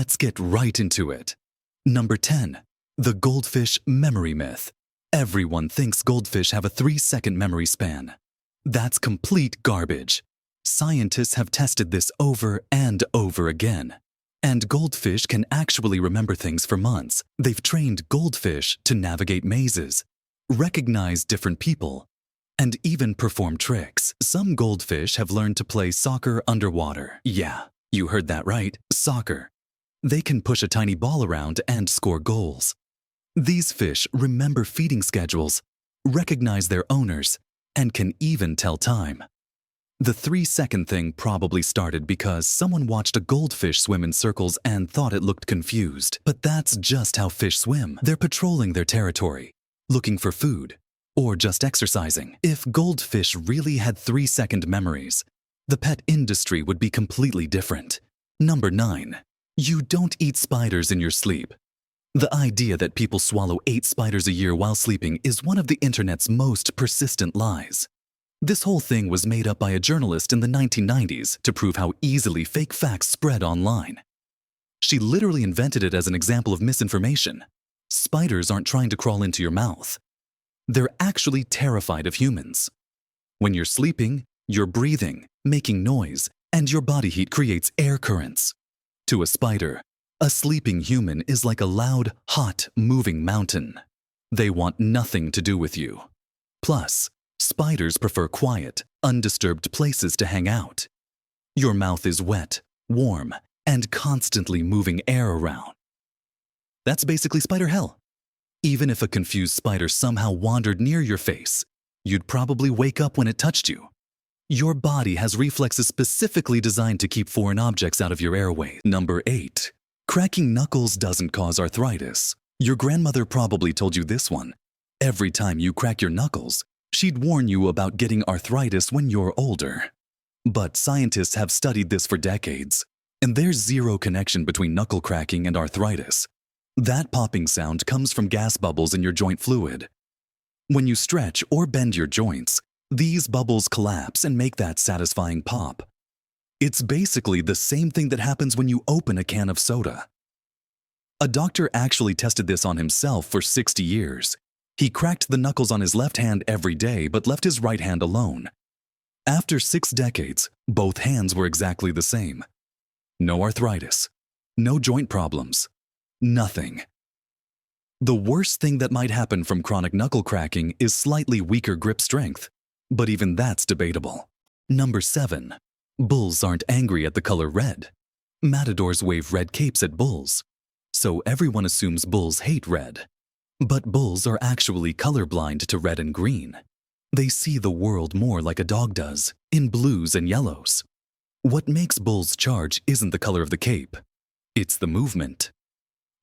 Let's get right into it. Number 10. The goldfish memory myth. Everyone thinks goldfish have a 3-second memory span. That's complete garbage. Scientists have tested this over and over again. And goldfish can actually remember things for months. They've trained goldfish to navigate mazes, recognize different people, and even perform tricks. Some goldfish have learned to play soccer underwater. Yeah, you heard that right, soccer. They can push a tiny ball around and score goals. These fish remember feeding schedules, recognize their owners, and can even tell time. The 3-second thing probably started because someone watched a goldfish swim in circles and thought it looked confused. But that's just how fish swim. They're patrolling their territory, looking for food, or just exercising. If goldfish really had 3-second memories, the pet industry would be completely different. Number 9. You don't eat spiders in your sleep. The idea that people swallow 8 spiders a year while sleeping is one of the internet's most persistent lies. This whole thing was made up by a journalist in the 1990s to prove how easily fake facts spread online. She literally invented it as an example of misinformation. Spiders aren't trying to crawl into your mouth. They're actually terrified of humans. When you're sleeping, you're breathing, making noise, and your body heat creates air currents. To a spider, a sleeping human is like a loud, hot, moving mountain. They want nothing to do with you. Plus, spiders prefer quiet, undisturbed places to hang out. Your mouth is wet, warm, and constantly moving air around. That's basically spider hell. Even if a confused spider somehow wandered near your face, you'd probably wake up when it touched you. Your body has reflexes specifically designed to keep foreign objects out of your airway. Number 8. Cracking knuckles doesn't cause arthritis. Your grandmother probably told you this one. Every time you crack your knuckles, she'd warn you about getting arthritis when you're older. But scientists have studied this for decades, and there's zero connection between knuckle cracking and arthritis. That popping sound comes from gas bubbles in your joint fluid. When you stretch or bend your joints, these bubbles collapse and make that satisfying pop. It's basically the same thing that happens when you open a can of soda. A doctor actually tested this on himself for 60 years. He cracked the knuckles on his left hand every day but left his right hand alone. After 6 decades, both hands were exactly the same. No arthritis, no joint problems, nothing. The worst thing that might happen from chronic knuckle cracking is slightly weaker grip strength, but even that's debatable. Number 7. Bulls aren't angry at the color red. Matadors wave red capes at bulls, so everyone assumes bulls hate red. But bulls are actually colorblind to red and green. They see the world more like a dog does, in blues and yellows. What makes bulls charge isn't the color of the cape, it's the movement.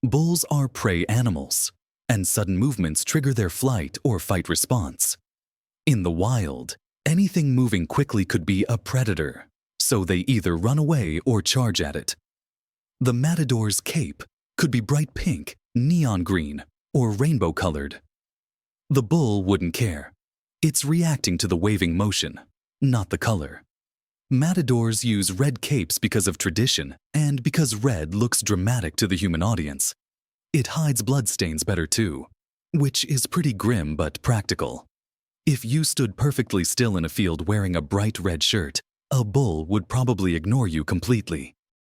Bulls are prey animals, and sudden movements trigger their flight or fight response. In the wild, anything moving quickly could be a predator, so they either run away or charge at it. The matador's cape could be bright pink, neon green, or rainbow-colored. The bull wouldn't care. It's reacting to the waving motion, not the color. Matadors use red capes because of tradition and because red looks dramatic to the human audience. It hides bloodstains better too, which is pretty grim but practical. If you stood perfectly still in a field wearing a bright red shirt, a bull would probably ignore you completely.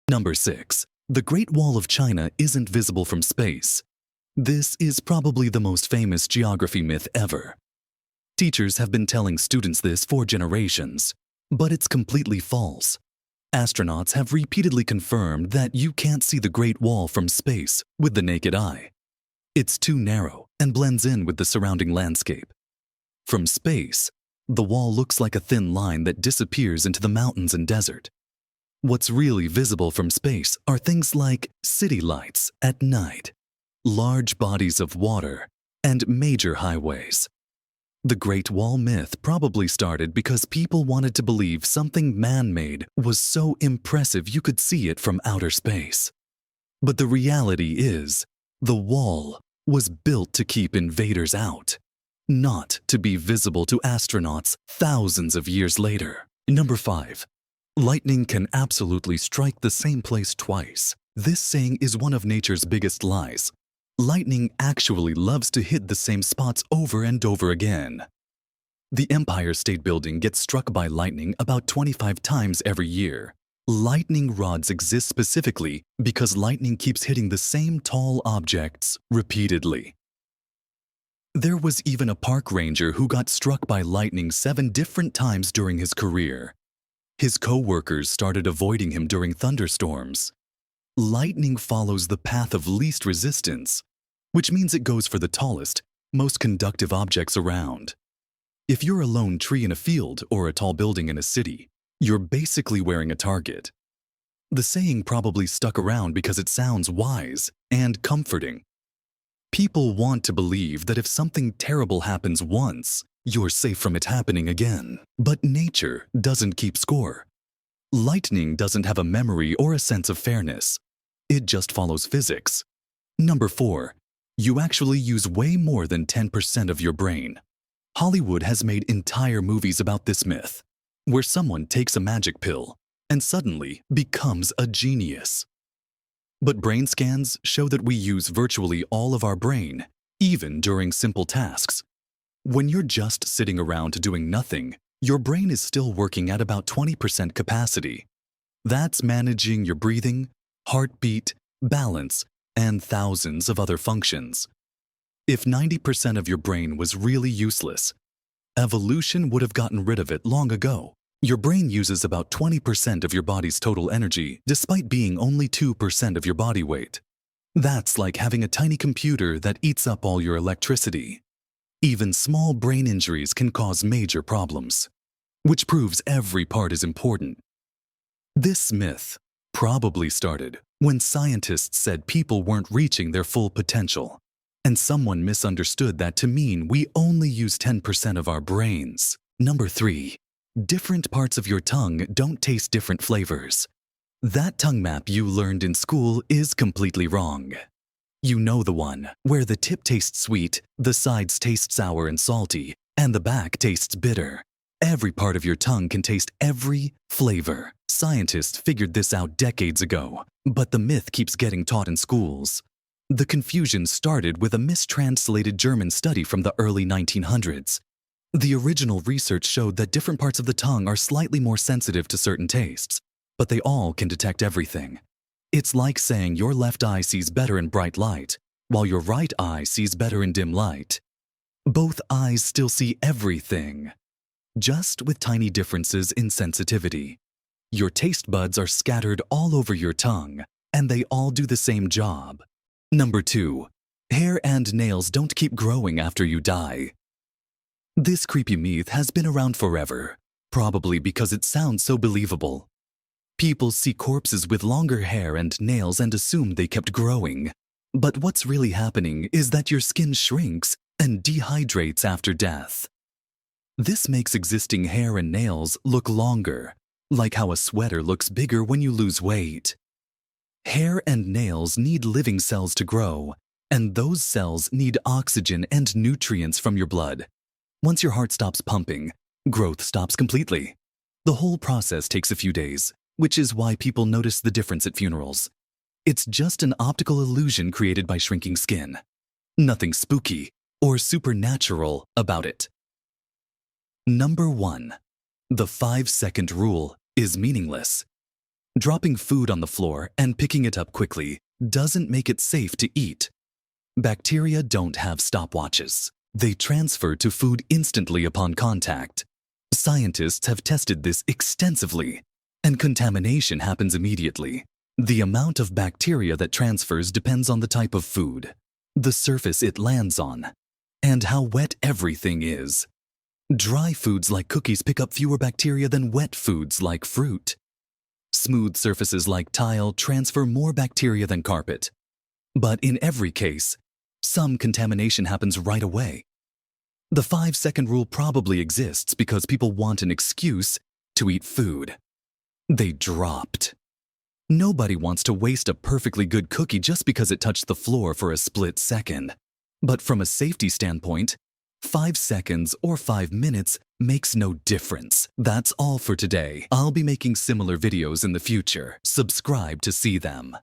Number 6. The Great Wall of China isn't visible from space. This is probably the most famous geography myth ever. Teachers have been telling students this for generations, but it's completely false. Astronauts have repeatedly confirmed that you can't see the Great Wall from space with the naked eye. It's too narrow and blends in with the surrounding landscape. From space, the wall looks like a thin line that disappears into the mountains and desert. What's really visible from space are things like city lights at night, large bodies of water, and major highways. The Great Wall myth probably started because people wanted to believe something man-made was so impressive you could see it from outer space. But the reality is, the wall was built to keep invaders out, not to be visible to astronauts thousands of years later. Number 5. Lightning can absolutely strike the same place twice. This saying is one of nature's biggest lies. Lightning actually loves to hit the same spots over and over again. The Empire State Building gets struck by lightning about 25 times every year. Lightning rods exist specifically because lightning keeps hitting the same tall objects repeatedly. There was even a park ranger who got struck by lightning 7 different times during his career. His co-workers started avoiding him during thunderstorms. Lightning follows the path of least resistance, which means it goes for the tallest, most conductive objects around. If you're a lone tree in a field or a tall building in a city, you're basically wearing a target. The saying probably stuck around because it sounds wise and comforting. People want to believe that if something terrible happens once, you're safe from it happening again. But nature doesn't keep score. Lightning doesn't have a memory or a sense of fairness. It just follows physics. Number 4, you actually use way more than 10% of your brain. Hollywood has made entire movies about this myth, where someone takes a magic pill and suddenly becomes a genius. But brain scans show that we use virtually all of our brain, even during simple tasks. When you're just sitting around doing nothing, your brain is still working at about 20% capacity. That's managing your breathing, heartbeat, balance, and thousands of other functions. If 90% of your brain was really useless, evolution would have gotten rid of it long ago. Your brain uses about 20% of your body's total energy, despite being only 2% of your body weight. That's like having a tiny computer that eats up all your electricity. Even small brain injuries can cause major problems, which proves every part is important. This myth probably started when scientists said people weren't reaching their full potential, and someone misunderstood that to mean we only use 10% of our brains. Number 3. Different parts of your tongue don't taste different flavors. That tongue map you learned in school is completely wrong. You know the one where the tip tastes sweet, the sides taste sour and salty, and the back tastes bitter. Every part of your tongue can taste every flavor. Scientists figured this out decades ago, but the myth keeps getting taught in schools. The confusion started with a mistranslated German study from the early 1900s. The original research showed that different parts of the tongue are slightly more sensitive to certain tastes, but they all can detect everything. It's like saying your left eye sees better in bright light, while your right eye sees better in dim light. Both eyes still see everything, just with tiny differences in sensitivity. Your taste buds are scattered all over your tongue, and they all do the same job. Number 2. Hair and nails don't keep growing after you die. This creepy myth has been around forever, probably because it sounds so believable. People see corpses with longer hair and nails and assume they kept growing. But what's really happening is that your skin shrinks and dehydrates after death. This makes existing hair and nails look longer, like how a sweater looks bigger when you lose weight. Hair and nails need living cells to grow, and those cells need oxygen and nutrients from your blood. Once your heart stops pumping, growth stops completely. The whole process takes a few days, which is why people notice the difference at funerals. It's just an optical illusion created by shrinking skin. Nothing spooky or supernatural about it. Number 1. The 5-second rule is meaningless. Dropping food on the floor and picking it up quickly doesn't make it safe to eat. Bacteria don't have stopwatches. They transfer to food instantly upon contact. Scientists have tested this extensively, and contamination happens immediately. The amount of bacteria that transfers depends on the type of food, the surface it lands on, and how wet everything is. Dry foods like cookies pick up fewer bacteria than wet foods like fruit. Smooth surfaces like tile transfer more bacteria than carpet. But in every case, some contamination happens right away. The 5-second rule probably exists because people want an excuse to eat food. They dropped. Nobody wants to waste a perfectly good cookie just because it touched the floor for a split second. But from a safety standpoint, 5 seconds or 5 minutes makes no difference. That's all for today. I'll be making similar videos in the future. Subscribe to see them.